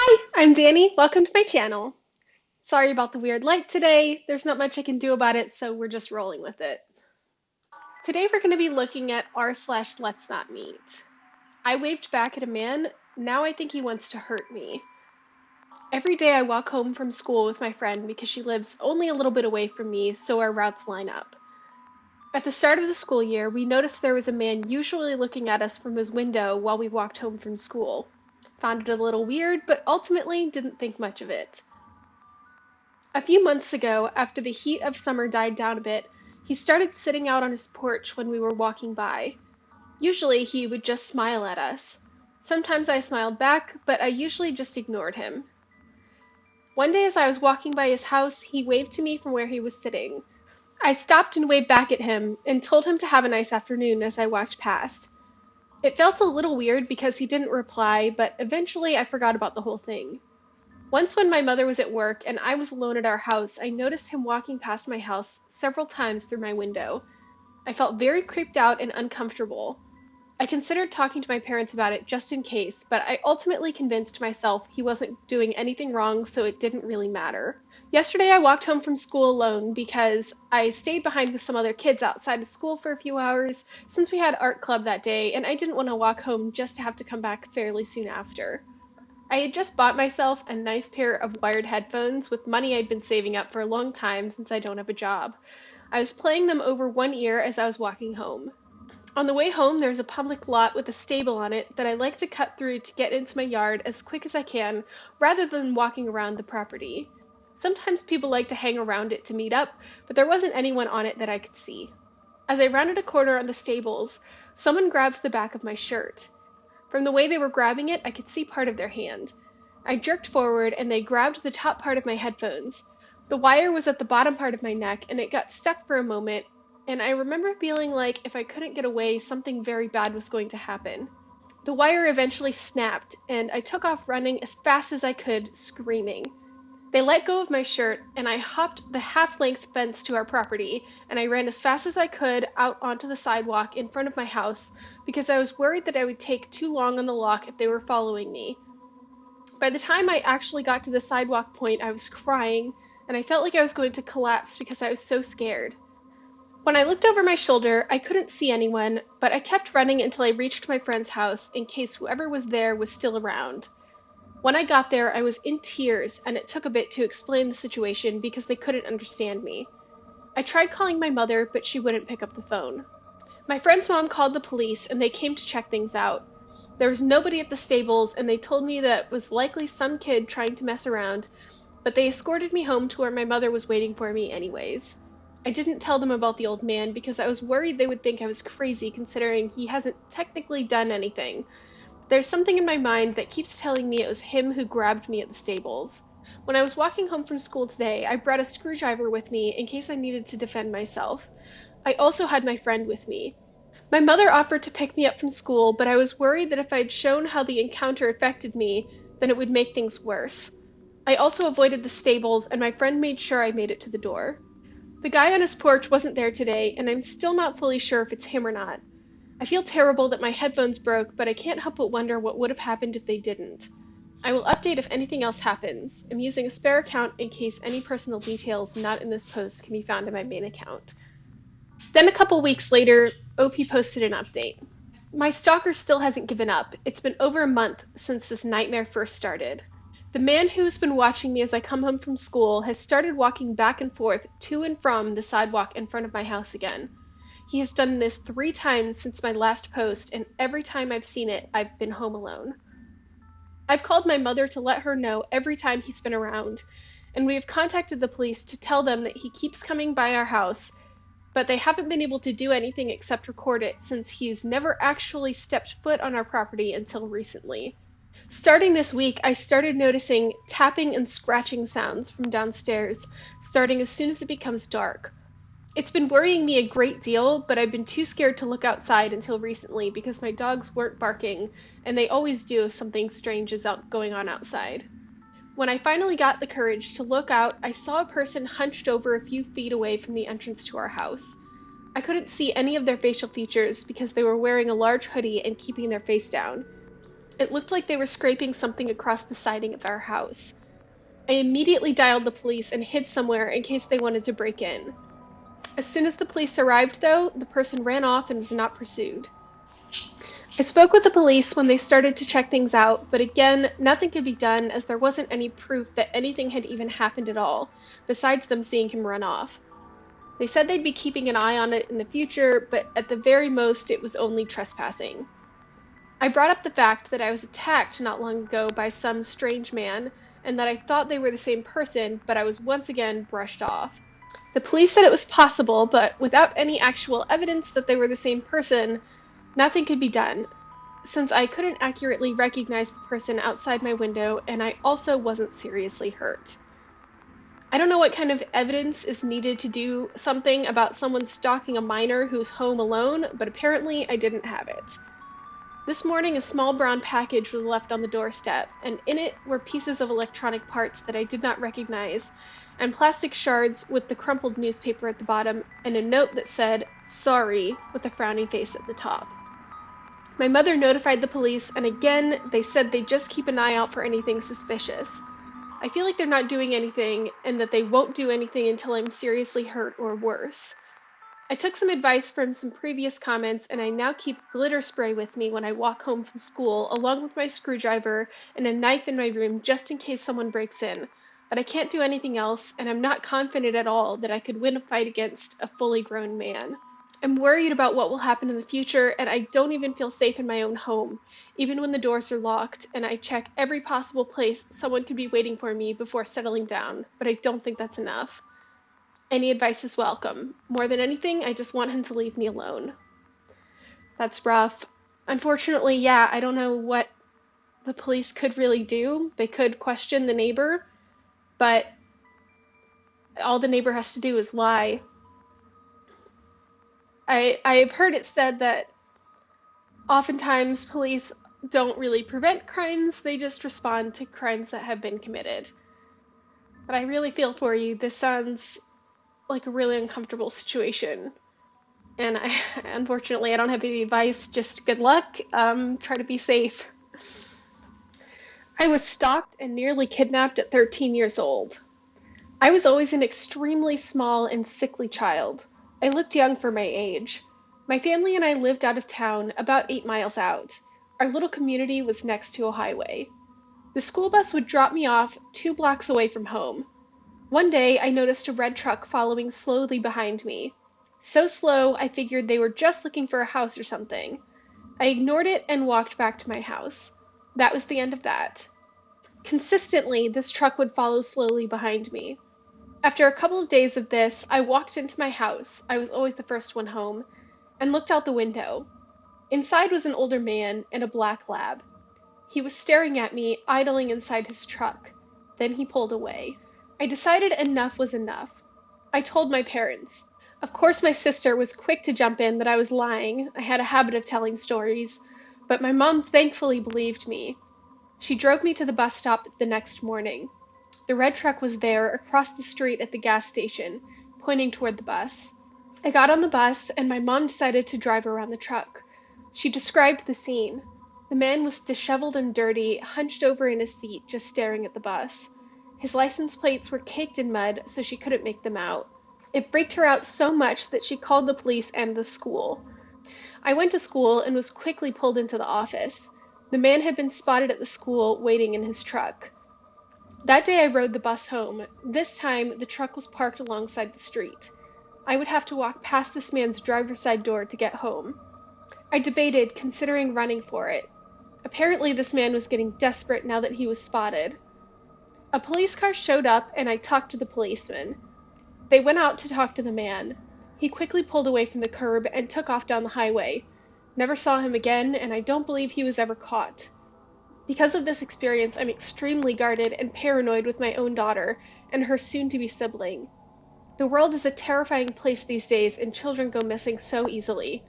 Hi, I'm Danny. Welcome to my channel. Sorry about the weird light today. There's not much I can do about it, so we're just rolling with it. Today we're going to be looking at r/Let's Not Meet. I waved back at a man. Now I think he wants to hurt me. Every day I walk home from school with my friend because she lives only a little bit away from me, so our routes line up. At the start of the school year, we noticed there was a man usually looking at us from his window while we walked home from school. Found it a little weird, but ultimately didn't think much of it. A few months ago, after the heat of summer died down a bit, he started sitting out on his porch when we were walking by. Usually he would just smile at us. Sometimes I smiled back, but I usually just ignored him. One day as I was walking by his house, he waved to me from where he was sitting. I stopped and waved back at him and told him to have a nice afternoon as I walked past. It felt a little weird because he didn't reply, but eventually I forgot about the whole thing. Once when my mother was at work and I was alone at our house, I noticed him walking past my house several times through my window. I felt very creeped out and uncomfortable. I considered talking to my parents about it just in case, but I ultimately convinced myself he wasn't doing anything wrong, so it didn't really matter. Yesterday I walked home from school alone because I stayed behind with some other kids outside of school for a few hours since we had art club that day, and I didn't want to walk home just to have to come back fairly soon after. I had just bought myself a nice pair of wired headphones with money I'd been saving up for a long time since I don't have a job. I was playing them over one ear as I was walking home. On the way home, there's a public lot with a stable on it that I like to cut through to get into my yard as quick as I can, rather than walking around the property. Sometimes people like to hang around it to meet up, but there wasn't anyone on it that I could see. As I rounded a corner on the stables, someone grabbed the back of my shirt. From the way they were grabbing it, I could see part of their hand. I jerked forward and they grabbed the top part of my headphones. The wire was at the bottom part of my neck and it got stuck for a moment, and I remember feeling like if I couldn't get away, something very bad was going to happen. The wire eventually snapped and I took off running as fast as I could, screaming. They let go of my shirt, and I hopped the half-length fence to our property, and I ran as fast as I could out onto the sidewalk in front of my house because I was worried that I would take too long on the lock if they were following me. By the time I actually got to the sidewalk point, I was crying, and I felt like I was going to collapse because I was so scared. When I looked over my shoulder, I couldn't see anyone, but I kept running until I reached my friend's house in case whoever was there was still around. When I got there, I was in tears, and it took a bit to explain the situation because they couldn't understand me. I tried calling my mother, but she wouldn't pick up the phone. My friend's mom called the police, and they came to check things out. There was nobody at the stables, and they told me that it was likely some kid trying to mess around, but they escorted me home to where my mother was waiting for me anyways. I didn't tell them about the old man because I was worried they would think I was crazy considering he hasn't technically done anything. There's something in my mind that keeps telling me it was him who grabbed me at the stables. When I was walking home from school today, I brought a screwdriver with me in case I needed to defend myself. I also had my friend with me. My mother offered to pick me up from school, but I was worried that if I'd shown how the encounter affected me, then it would make things worse. I also avoided the stables, and my friend made sure I made it to the door. The guy on his porch wasn't there today, and I'm still not fully sure if it's him or not. I feel terrible that my headphones broke, but I can't help but wonder what would have happened if they didn't. I will update if anything else happens. I'm using a spare account in case any personal details not in this post can be found in my main account. Then a couple weeks later, OP posted an update. My stalker still hasn't given up. It's been over a month since this nightmare first started. The man who's been watching me as I come home from school has started walking back and forth to and from the sidewalk in front of my house again. He has done this 3 times since my last post, and every time I've seen it, I've been home alone. I've called my mother to let her know every time he's been around, and we have contacted the police to tell them that he keeps coming by our house, but they haven't been able to do anything except record it since he's never actually stepped foot on our property until recently. Starting this week, I started noticing tapping and scratching sounds from downstairs, starting as soon as it becomes dark. It's been worrying me a great deal, but I've been too scared to look outside until recently because my dogs weren't barking, and they always do if something strange is going on outside. When I finally got the courage to look out, I saw a person hunched over a few feet away from the entrance to our house. I couldn't see any of their facial features because they were wearing a large hoodie and keeping their face down. It looked like they were scraping something across the siding of our house. I immediately dialed the police and hid somewhere in case they wanted to break in. As soon as the police arrived, though, the person ran off and was not pursued. I spoke with the police when they started to check things out, but again, nothing could be done as there wasn't any proof that anything had even happened at all, besides them seeing him run off. They said they'd be keeping an eye on it in the future, but at the very most, it was only trespassing. I brought up the fact that I was attacked not long ago by some strange man, and that I thought they were the same person, but I was once again brushed off. The police said it was possible, but without any actual evidence that they were the same person, nothing could be done, since I couldn't accurately recognize the person outside my window, and I also wasn't seriously hurt. I don't know what kind of evidence is needed to do something about someone stalking a minor who's home alone, but apparently I didn't have it. This morning, a small brown package was left on the doorstep, and in it were pieces of electronic parts that I did not recognize, and plastic shards with the crumpled newspaper at the bottom, and a note that said, "Sorry," with a frowny face at the top. My mother notified the police, and again, they said they'd just keep an eye out for anything suspicious. I feel like they're not doing anything, and that they won't do anything until I'm seriously hurt or worse. I took some advice from some previous comments, and I now keep glitter spray with me when I walk home from school, along with my screwdriver and a knife in my room just in case someone breaks in. But I can't do anything else, and I'm not confident at all that I could win a fight against a fully grown man. I'm worried about what will happen in the future, and I don't even feel safe in my own home, even when the doors are locked, and I check every possible place someone could be waiting for me before settling down, but I don't think that's enough. Any advice is welcome. More than anything, I just want him to leave me alone. That's rough. Unfortunately, yeah, I don't know what the police could really do. They could question the neighbor, but all the neighbor has to do is lie. I've heard it said that oftentimes police don't really prevent crimes, they just respond to crimes that have been committed. But I really feel for you. This sounds like a really uncomfortable situation. And unfortunately, I don't have any advice. Just good luck. Try to be safe. I was stalked and nearly kidnapped at 13 years old. I was always an extremely small and sickly child. I looked young for my age. My family and I lived out of town, about 8 miles out. Our little community was next to a highway. The school bus would drop me off 2 blocks away from home. One day, I noticed a red truck following slowly behind me. So slow, I figured they were just looking for a house or something. I ignored it and walked back to my house. That was the end of that. Consistently, this truck would follow slowly behind me. After a couple of days of this, I walked into my house, I was always the first one home, and looked out the window. Inside was an older man and a black lab. He was staring at me, idling inside his truck. Then he pulled away. I decided enough was enough. I told my parents. Of course, my sister was quick to jump in that I was lying. I had a habit of telling stories, but my mom thankfully believed me. She drove me to the bus stop the next morning. The red truck was there, across the street at the gas station, pointing toward the bus. I got on the bus, and my mom decided to drive around the truck. She described the scene. The man was disheveled and dirty, hunched over in his seat, just staring at the bus. His license plates were caked in mud, so she couldn't make them out. It freaked her out so much that she called the police and the school. I went to school and was quickly pulled into the office. The man had been spotted at the school, waiting in his truck. That day I rode the bus home. This time, the truck was parked alongside the street. I would have to walk past this man's driver's side door to get home. I debated, considering running for it. Apparently, this man was getting desperate now that he was spotted. A police car showed up, and I talked to the policeman. They went out to talk to the man. He quickly pulled away from the curb and took off down the highway. Never saw him again, and I don't believe he was ever caught. Because of this experience, I'm extremely guarded and paranoid with my own daughter and her soon-to-be sibling. The world is a terrifying place these days, and children go missing so easily.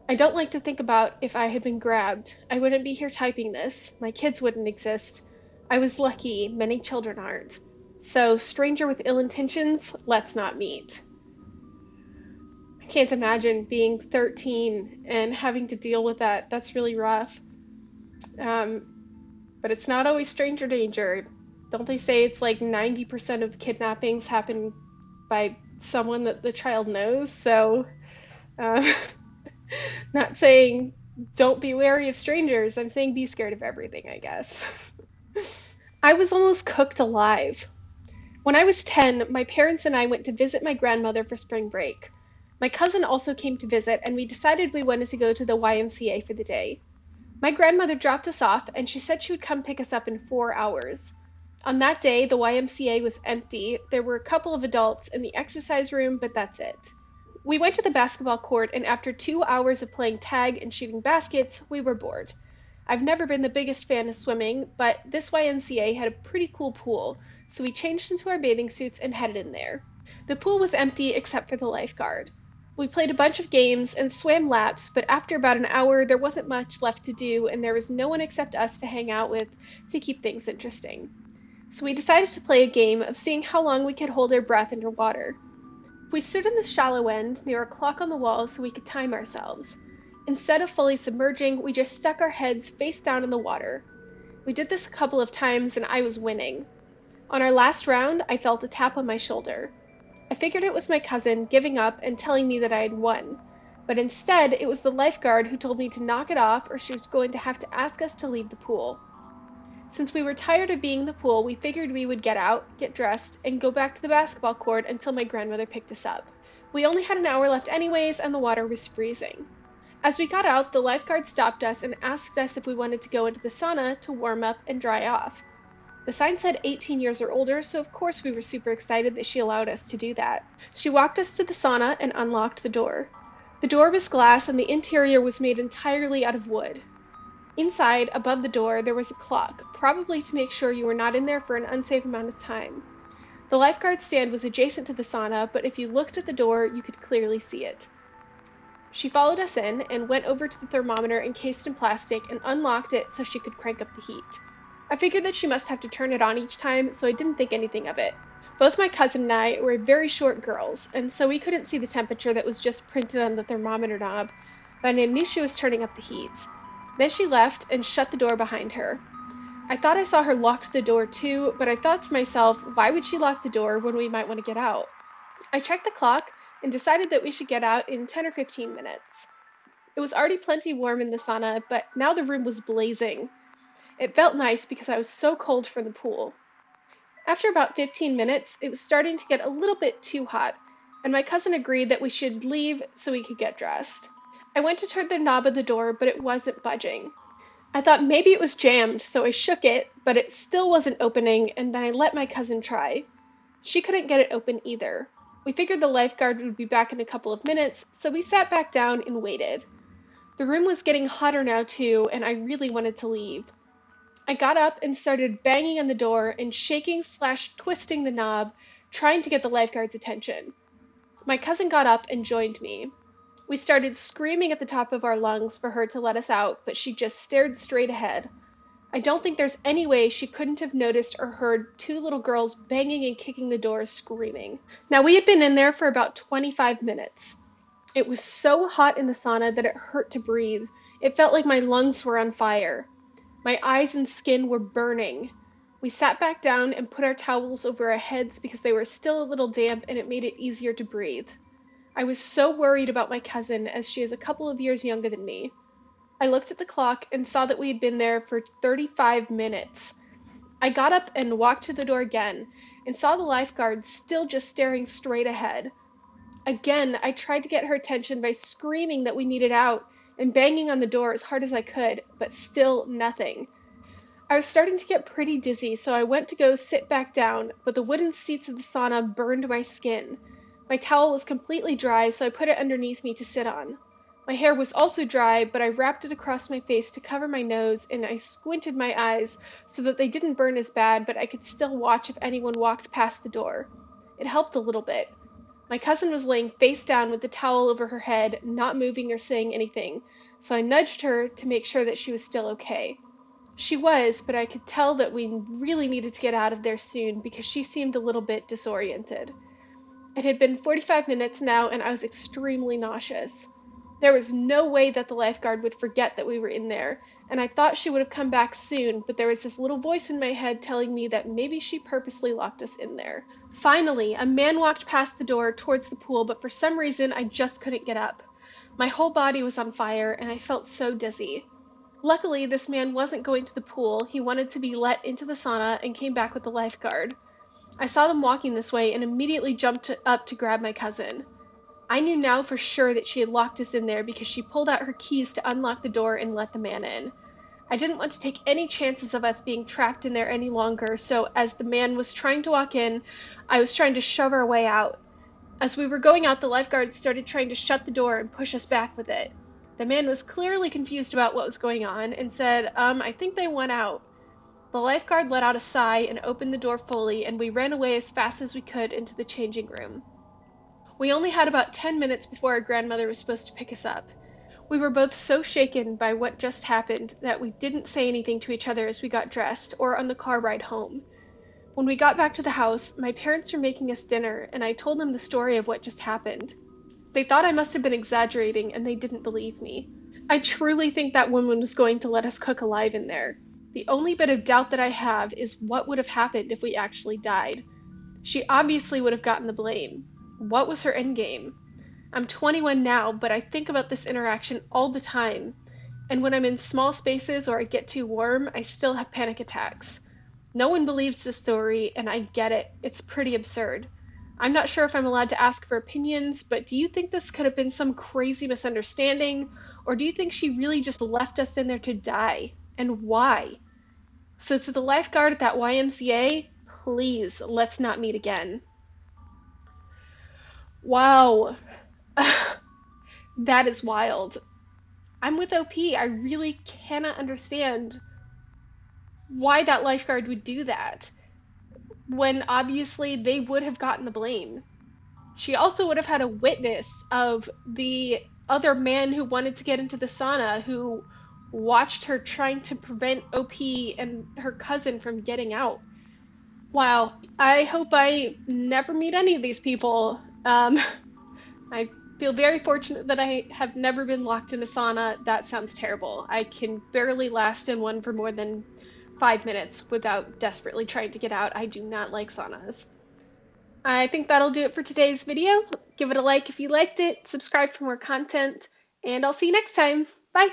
I don't like to think about if I had been grabbed. I wouldn't be here typing this. My kids wouldn't exist. I was lucky, many children aren't. So, stranger with ill intentions, let's not meet. I can't imagine being 13 and having to deal with that. That's really rough. Um, but it's not always stranger danger. Don't they say it's like 90% of kidnappings happen by someone that the child knows? So, um, not saying don't be wary of strangers. I'm saying be scared of everything, I guess. I was almost cooked alive. When I was 10, my parents and I went to visit my grandmother for spring break. My cousin also came to visit, and we decided we wanted to go to the YMCA for the day. My grandmother dropped us off, and she said she would come pick us up in 4 hours. On that day, the YMCA was empty. There were a couple of adults in the exercise room, but that's it. We went to the basketball court, and after 2 hours of playing tag and shooting baskets, we were bored. I've never been the biggest fan of swimming, but this YMCA had a pretty cool pool, so we changed into our bathing suits and headed in there. The pool was empty except for the lifeguard. We played a bunch of games and swam laps, but after about an hour, there wasn't much left to do, and there was no one except us to hang out with to keep things interesting. So we decided to play a game of seeing how long we could hold our breath underwater. We stood in the shallow end near a clock on the wall so we could time ourselves. Instead of fully submerging, we just stuck our heads face down in the water. We did this a couple of times and I was winning. On our last round, I felt a tap on my shoulder. I figured it was my cousin giving up and telling me that I had won. But instead, it was the lifeguard who told me to knock it off or she was going to have to ask us to leave the pool. Since we were tired of being in the pool, we figured we would get out, get dressed, and go back to the basketball court until my grandmother picked us up. We only had an hour left anyways, and the water was freezing. As we got out, the lifeguard stopped us and asked us if we wanted to go into the sauna to warm up and dry off. The sign said 18 years or older, so of course we were super excited that she allowed us to do that. She walked us to the sauna and unlocked the door. The door was glass and the interior was made entirely out of wood. Inside, above the door, there was a clock, probably to make sure you were not in there for an unsafe amount of time. The lifeguard stand was adjacent to the sauna, but if you looked at the door, you could clearly see it. She followed us in and went over to the thermometer encased in plastic and unlocked it so she could crank up the heat. I figured that she must have to turn it on each time, so I didn't think anything of it. Both my cousin and I were very short girls, and so we couldn't see the temperature that was just printed on the thermometer knob, but I knew she was turning up the heat. Then she left and shut the door behind her. I thought I saw her lock the door too, but I thought to myself, why would she lock the door when we might want to get out? I checked the clock and decided that we should get out in 10 or 15 minutes. It was already plenty warm in the sauna, but now the room was blazing. It felt nice because I was so cold from the pool. After about 15 minutes, it was starting to get a little bit too hot, and my cousin agreed that we should leave so we could get dressed. I went to turn the knob of the door, but it wasn't budging. I thought maybe it was jammed, so I shook it, but it still wasn't opening, and then I let my cousin try. She couldn't get it open either. We figured the lifeguard would be back in a couple of minutes, so we sat back down and waited. The room was getting hotter now too, and I really wanted to leave. I got up and started banging on the door and shaking/twisting the knob, trying to get the lifeguard's attention. My cousin got up and joined me. We started screaming at the top of our lungs for her to let us out, but she just stared straight ahead. I don't think there's any way she couldn't have noticed or heard two little girls banging and kicking the door, screaming. Now, we had been in there for about 25 minutes. It was so hot in the sauna that it hurt to breathe. It felt like my lungs were on fire. My eyes and skin were burning. We sat back down and put our towels over our heads because they were still a little damp and it made it easier to breathe. I was so worried about my cousin as she is a couple of years younger than me. I looked at the clock and saw that we had been there for 35 minutes. I got up and walked to the door again and saw the lifeguard still just staring straight ahead. Again, I tried to get her attention by screaming that we needed out and banging on the door as hard as I could, but still nothing. I was starting to get pretty dizzy, so I went to go sit back down, but the wooden seats of the sauna burned my skin. My towel was completely dry, so I put it underneath me to sit on. My hair was also dry, but I wrapped it across my face to cover my nose, and I squinted my eyes so that they didn't burn as bad, but I could still watch if anyone walked past the door. It helped a little bit. My cousin was laying face down with the towel over her head, not moving or saying anything, so I nudged her to make sure that she was still okay. She was, but I could tell that we really needed to get out of there soon because she seemed a little bit disoriented. It had been 45 minutes now, and I was extremely nauseous. There was no way that the lifeguard would forget that we were in there, and I thought she would have come back soon, but there was this little voice in my head telling me that maybe she purposely locked us in there. Finally, a man walked past the door towards the pool, but for some reason I just couldn't get up. My whole body was on fire, and I felt so dizzy. Luckily, this man wasn't going to the pool. He wanted to be let into the sauna and came back with the lifeguard. I saw them walking this way and immediately jumped up to grab my cousin. I knew now for sure that she had locked us in there because she pulled out her keys to unlock the door and let the man in. I didn't want to take any chances of us being trapped in there any longer, so as the man was trying to walk in, I was trying to shove our way out. As we were going out, the lifeguard started trying to shut the door and push us back with it. The man was clearly confused about what was going on and said, I think they went out. The lifeguard let out a sigh and opened the door fully, and we ran away as fast as we could into the changing room. We only had about 10 minutes before our grandmother was supposed to pick us up. We were both so shaken by what just happened that we didn't say anything to each other as we got dressed or on the car ride home. When we got back to the house, my parents were making us dinner, and I told them the story of what just happened. They thought I must have been exaggerating, and they didn't believe me. I truly think that woman was going to let us cook alive in there. The only bit of doubt that I have is what would have happened if we actually died. She obviously would have gotten the blame. What was her endgame? I'm 21 now, but I think about this interaction all the time. And when I'm in small spaces or I get too warm, I still have panic attacks. No one believes this story, and I get it. It's pretty absurd. I'm not sure if I'm allowed to ask for opinions, but do you think this could have been some crazy misunderstanding? Or do you think she really just left us in there to die? And why? So to the lifeguard at that YMCA, please, let's not meet again. Wow. That is wild. I'm with OP. I really cannot understand why that lifeguard would do that when obviously they would have gotten the blame. She also would have had a witness of the other man who wanted to get into the sauna who watched her trying to prevent OP and her cousin from getting out. Wow, I hope I never meet any of these people. I feel very fortunate that I have never been locked in a sauna. That sounds terrible. I can barely last in one for more than 5 minutes without desperately trying to get out. I do not like saunas. I think that'll do it for today's video. Give it a like if you liked it, subscribe for more content, and I'll see you next time. Bye!